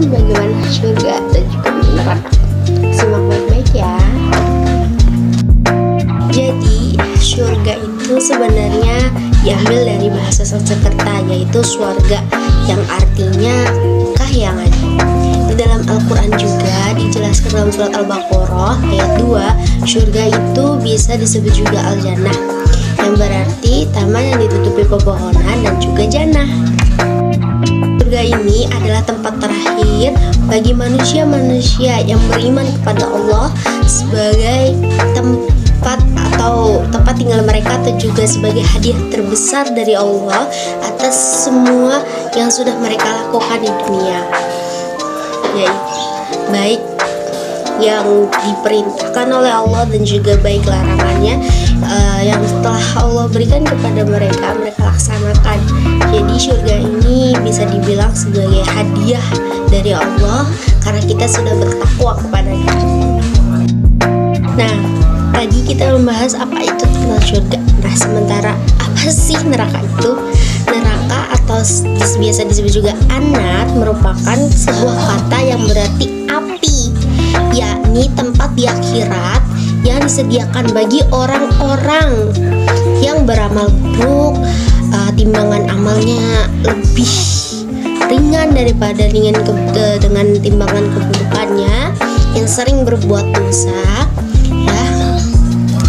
bagaimana surga dan juga neraka. Simak baik-baik ya. Jadi surga itu sebenarnya diambil dari bahasa Sanskerta, yaitu swarga, yang artinya kahyangan. Di dalam Al-Quran juga dijelaskan dalam surat Al-Baqarah ayat 2, surga itu bisa disebut juga Al-Jannah, yang berarti taman yang ditutupi pepohonan dan juga jannah. Surga ini adalah tempat terakhir bagi manusia-manusia yang beriman kepada Allah sebagai tempat atau tempat tinggal mereka, atau juga sebagai hadiah terbesar dari Allah atas semua yang sudah mereka lakukan di dunia, yaitu baik yang diperintahkan oleh Allah dan juga baik larangannya yang telah Allah berikan kepada mereka laksanakan. Jadi surga ini bisa dibilang sebagai hadiah dari Allah karena kita sudah bertakwa kepadanya. Nah, tadi kita membahas apa itu tentang surga. Nah, sementara apa sih neraka itu? Neraka atau biasa disebut juga anat merupakan sebuah kata yang berarti api, yakni tempat di akhirat yang disediakan bagi orang-orang yang beramal buruk, timbangan amalnya lebih ringan daripada dengan timbangan keburukannya, yang sering berbuat dosa, ya,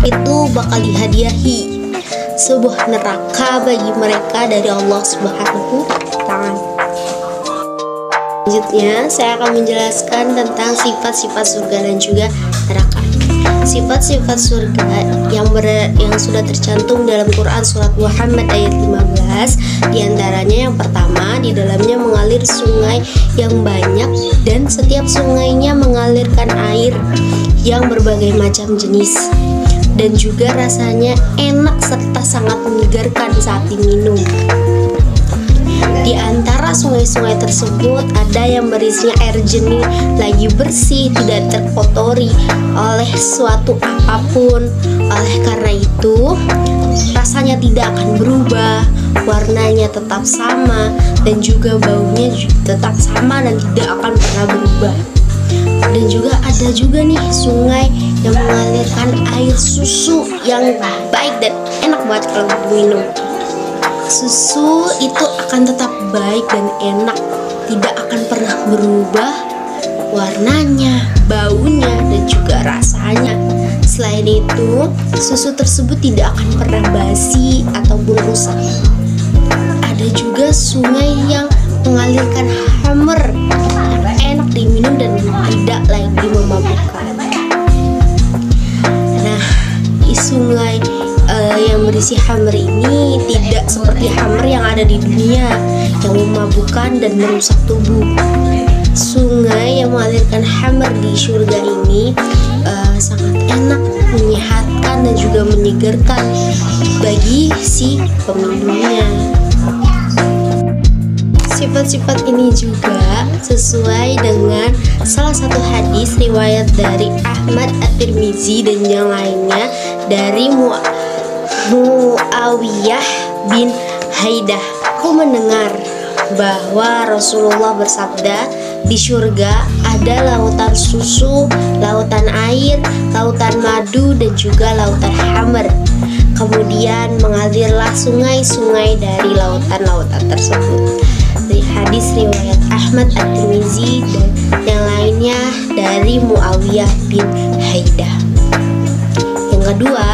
itu bakal dihadiahi sebuah neraka bagi mereka dari Allah Subhanahu wa Ta'ala. Selanjutnya saya akan menjelaskan tentang sifat-sifat surga dan juga neraka. Sifat-sifat surga yang sudah tercantum dalam Quran surat Muhammad ayat 15, diantaranya yang pertama, di dalamnya mengalir sungai yang banyak dan setiap sungainya mengalirkan air yang berbagai macam jenis, dan juga rasanya enak serta sangat menyegarkan saat diminum. Di antara sungai-sungai tersebut ada yang berisinya air jernih, lagi bersih, tidak terkotori oleh suatu apapun. Oleh karena itu, rasanya tidak akan berubah, warnanya tetap sama, dan juga baunya tetap sama dan tidak akan pernah berubah. Dan juga ada juga nih sungai yang mengalirkan air susu yang baik dan enak banget kalau diminum. Susu itu akan tetap baik dan enak, tidak akan pernah berubah warnanya, baunya, dan juga rasanya. Selain itu, susu tersebut tidak akan pernah basi ataupun rusak. Ada juga sungai yang mengalirkan khamr, enak diminum dan tidak lagi memabukkan. Nah, di sungai yang berisi khamr ini tidak seperti khamr yang ada di dunia yang memabukkan dan merusak tubuh. Sungai yang mengalirkan khamr di surga ini sangat enak, menyehatkan dan juga menyegarkan bagi si peminumnya. Sifat-sifat ini juga sesuai dengan salah satu hadis riwayat dari Ahmad At-Tirmizi dan yang lainnya dari Muawiyah bin Haidah. Aku mendengar bahwa Rasulullah bersabda, di surga ada lautan susu, lautan air, lautan madu, dan juga lautan khamr. Kemudian mengalirlah sungai-sungai dari lautan-lautan tersebut. Dari hadis riwayat Ahmad At-Tirmizi dan yang lainnya dari Muawiyah bin Haidah. Yang kedua,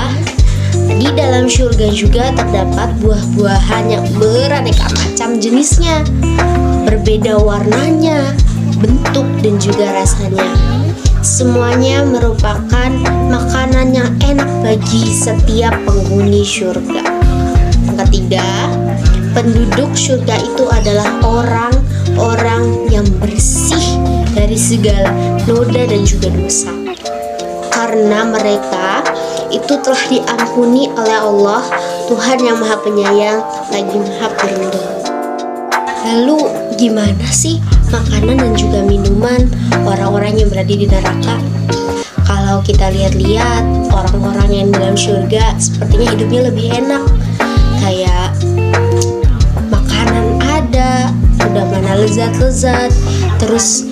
di dalam surga juga terdapat buah-buahan yang beraneka macam jenisnya, berbeda warnanya, bentuk, dan juga rasanya. Semuanya merupakan makanan yang enak bagi setiap penghuni surga. Yang ketiga, penduduk surga itu adalah orang-orang yang bersih dari segala noda dan juga dosa, karena mereka itu telah diampuni oleh Allah, Tuhan yang Maha Penyayang lagi Maha Pelindung. Lalu gimana sih makanan dan juga minuman orang-orang yang berada di neraka? Kalau kita lihat-lihat, orang-orang yang dalam surga sepertinya hidupnya lebih enak. Kayak makanan ada, udah mana lezat-lezat, Terus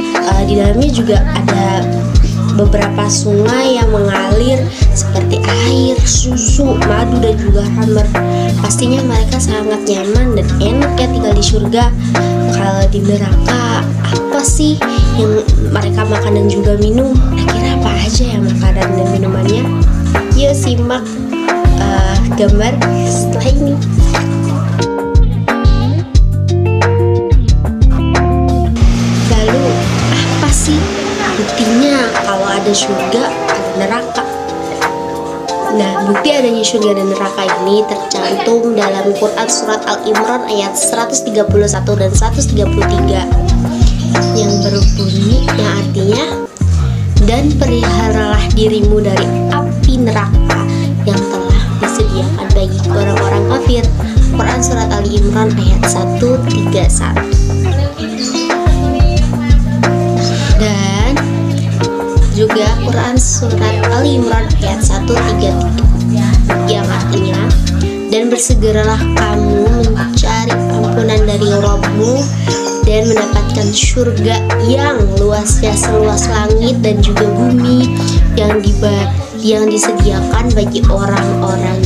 di dalamnya juga ada beberapa sungai yang mengalir seperti air, susu, madu, dan juga hammer. Pastinya mereka sangat nyaman dan enak ya tinggal di surga. Kalau di neraka, apa sih yang mereka makan dan juga minum? Kira-kira apa aja ya makanan dan minumannya? Yuk simak gambar setelah ini. Lalu apa sih buktinya kalau ada surga, ada neraka? Nah, bukti adanya surga dan neraka ini tercantum dalam Quran Surat Al-Imran ayat 131 dan 133 yang berbunyi, yang artinya, dan peliharalah dirimu dari api neraka yang telah disediakan bagi orang-orang kafir. Quran Surat Al-Imran ayat 131. Dan juga Quran Surat Al-Imran ayat 133 yang artinya, dan bersegeralah kamu mencari ampunan dari Rabbmu dan mendapatkan surga yang luasnya seluas langit dan juga bumi yang disediakan bagi orang-orang